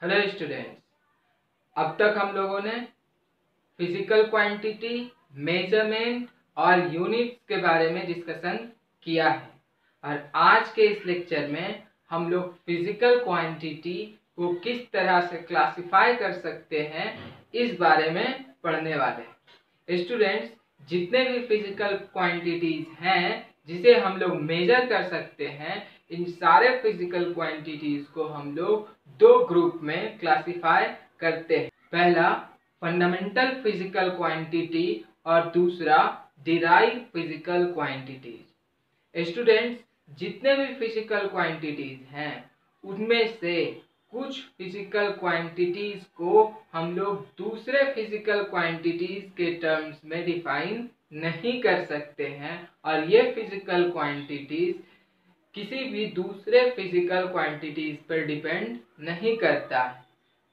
Hello students, अब तक हम लोगों ने फिजिकल क्वांटिटी, मेजरमेंट और यूनिट्स के बारे में डिस्कशन किया है और आज के इस लेक्चर में हम लोग फिजिकल क्वांटिटी को किस तरह से क्लासिफाई कर सकते हैं इस बारे में पढ़ने वाले हैं। स्टूडेंट्स, जितने भी फिजिकल क्वांटिटीज हैं जिसे हम लोग मेजर कर सकते हैं, इन सारे फिजिकल क्वांटिटीज को हम लोग दो ग्रुप में क्लासिफाई करते हैं। पहला फंडामेंटल फिजिकल क्वांटिटी और दूसरा डिराइव फिजिकल क्वांटिटीज। स्टूडेंट्स, जितने भी फिजिकल क्वांटिटीज हैं उनमें से कुछ फिजिकल क्वांटिटीज को हम लोग दूसरे फिजिकल क्वांटिटीज के टर्म्स में डिफाइन नहीं कर सकते हैं और ये फिजिकल क्वांटिटीज किसी भी दूसरे फिजिकल क्वांटिटीज पर डिपेंड नहीं करता है।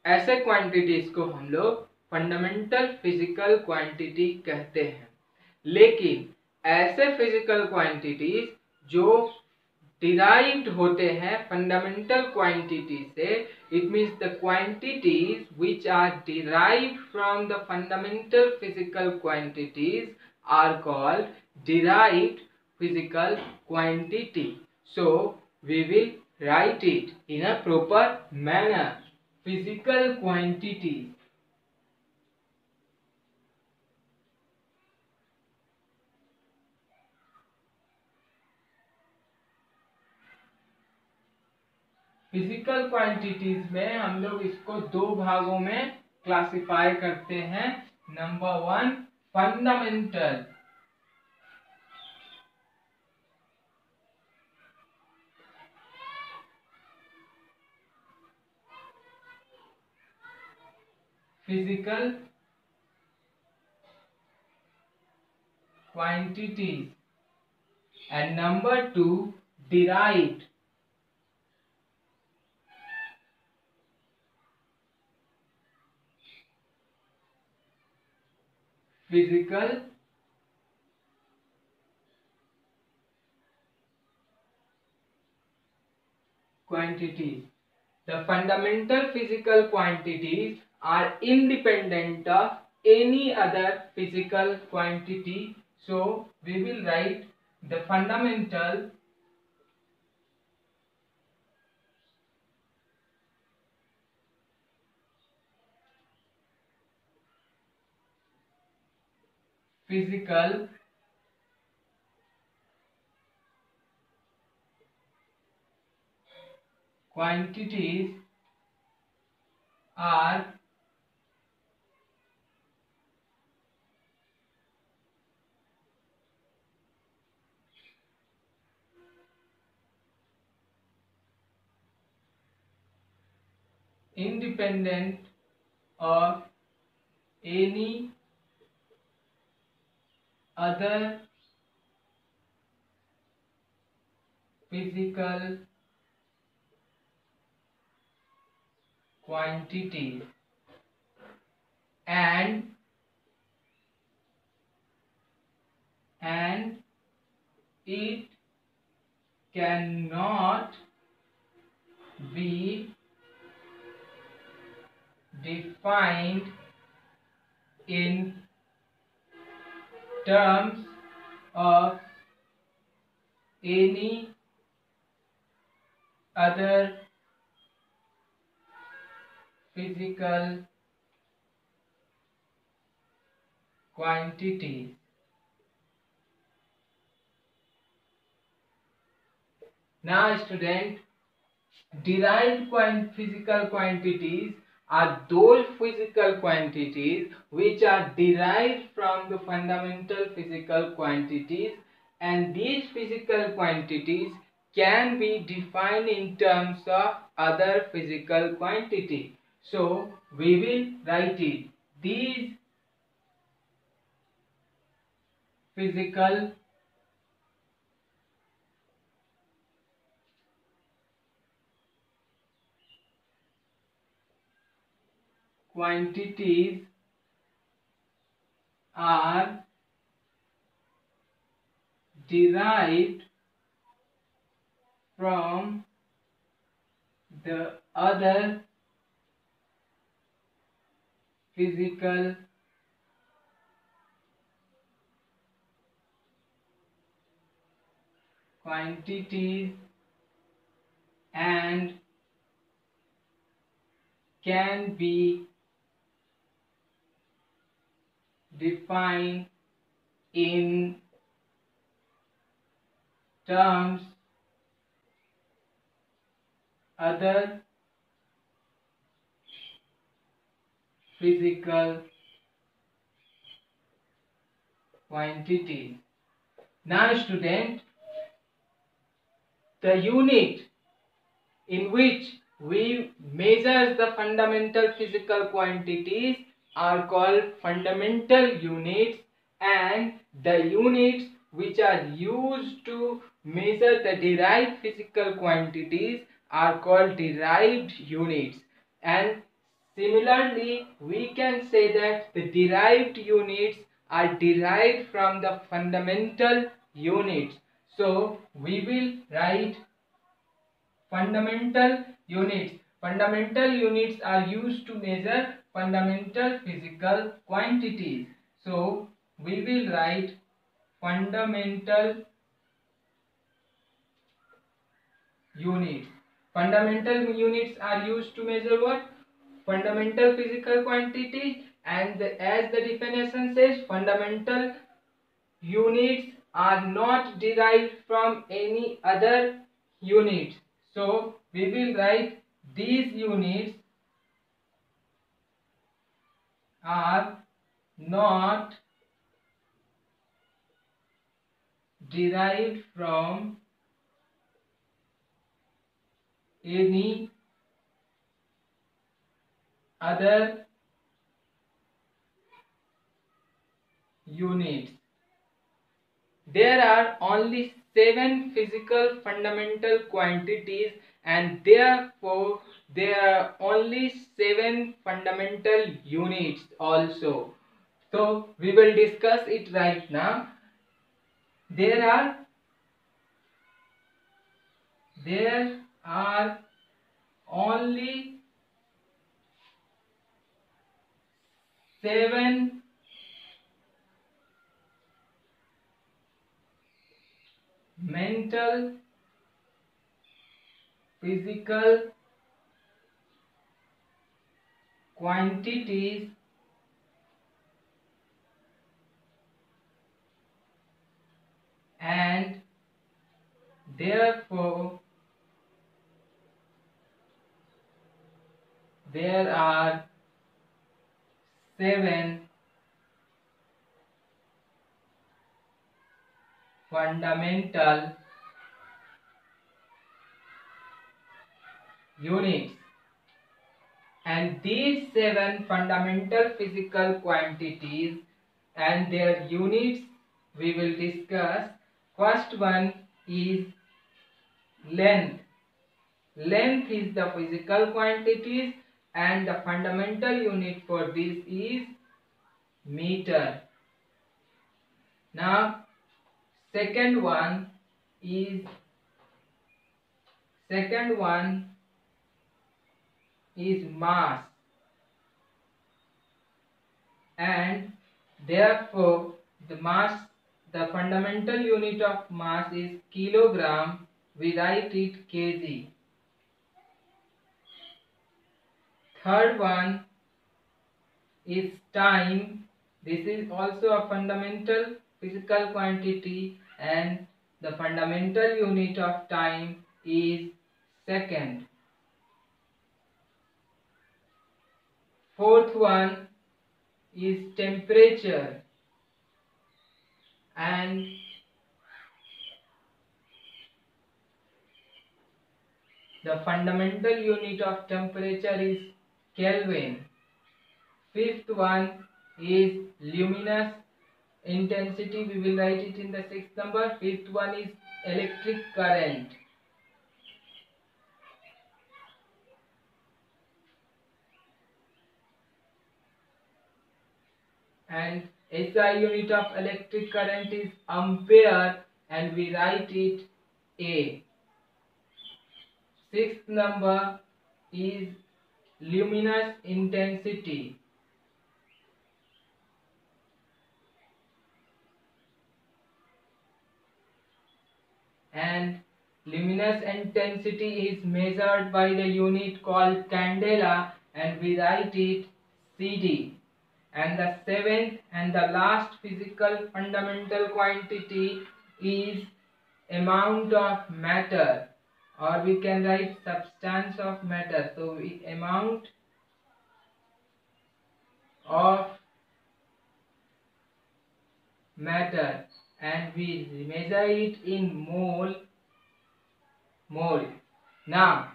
ऐसे क्वांटिटीज को हम लोग फंडामेंटल फिजिकल क्वांटिटी कहते हैं। लेकिन ऐसे फिजिकल क्वांटिटीज जो डिराइव्ड होते हैं फंडामेंटल क्वांटिटी से, it means the quantities which are derived from the fundamental physical quantities are called derived physical quantity. So we will write it in a proper manner. Physical quantities. Physical quantities में हम लोग इसको दो भागों में classify करते हैं। Number one, fundamental. Physical quantities and number two, derived physical quantities. The fundamental physical quantities are independent of any other physical quantity. So we will write the fundamental physical quantities are independent of any other physical quantities and it cannot be defined in terms of any other physical quantity. Now student, derived physical quantities are those physical quantities which are derived from the fundamental physical quantities, and these physical quantities can be defined in terms of other physical quantity. So we will write it. These physical quantities are derived from the other physical quantities and can be defined in terms other physical quantities. Now student, the unit in which we measure the fundamental physical quantities are called fundamental units, and the units which are used to measure the derived physical quantities are called derived units. And similarly, we can say that the derived units are derived from the fundamental units. So we will write fundamental units. Fundamental units are used to measure fundamental physical quantities. So we will write fundamental units. Fundamental units are used to measure what? Fundamental physical quantities, and as the definition says, fundamental units are not derived from any other units. So we will write these units are not derived from any other units. There are only 7 physical fundamental quantities, and therefore there are only 7 fundamental units also. So we will discuss it right now. There are only 7 mental physical quantities and therefore there are 7 fundamental units, and these 7 fundamental physical quantities and their units we will discuss. First one is length. Length is the physical quantities, and the fundamental unit for this is meter. Now second one is mass, and therefore the fundamental unit of mass is kilogram. We write it kg. Third one is time. This is also a fundamental physical quantity, and the fundamental unit of time is second. Fourth one is temperature, and the fundamental unit of temperature is Kelvin. Fifth one is luminous intensity. We will write it in the sixth number. Fifth one is electric current. And SI unit of electric current is ampere, and we write it A. Sixth number is luminous intensity. and luminous intensity is measured by the unit called candela, and we write it CD. And the seventh and the last physical fundamental quantity is amount of matter, or we can write substance of matter. So amount of matter, and we measure it in mole. Now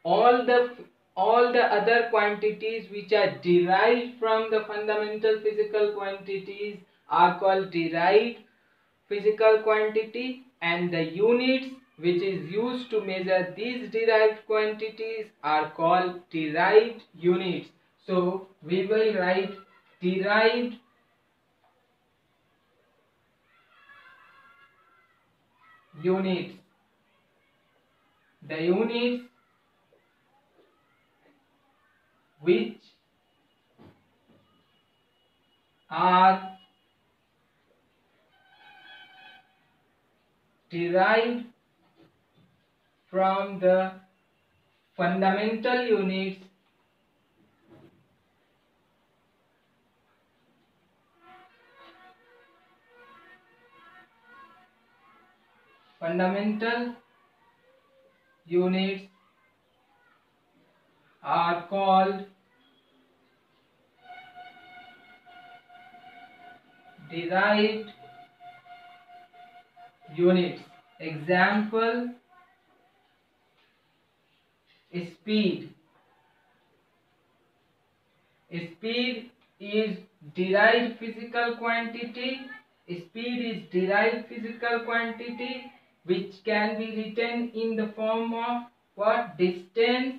all the other quantities which are derived from the fundamental physical quantities are called derived physical quantity, and the units which is used to measure these derived quantities are called derived units. So we will write derived units. The units which are derived from the fundamental units are called derived units. Example: speed. Speed is derived physical quantity. Speed is derived physical quantity which can be written in the form of what? Distance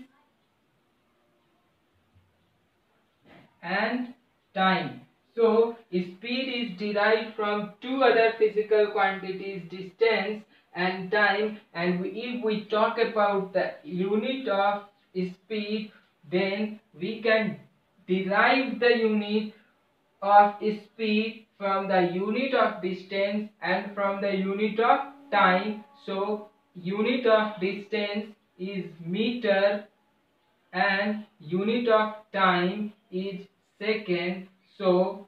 and time. So speed is derived from two other physical quantities, distance and time, and if we talk about the unit of speed, then we can derive the unit of speed from the unit of distance and from the unit of time. So unit of distance is meter and unit of time is second. So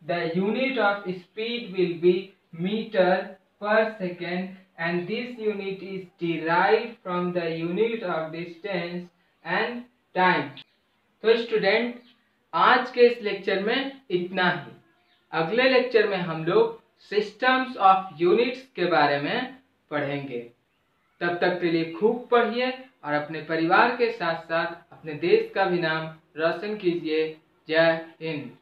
the unit of speed will be meter per second, and this unit is derived from the unit of distance and time. तो student, आज के इस lecture में इतना ही। अगले lecture में हम लोग सिस्टम्स ऑफ यूनिट्स के बारे में पढ़ेंगे। तब तक के लिए खूब पढ़िए और अपने परिवार के साथ साथ अपने देश का भी नाम रोशन कीजिए। जय हिंद।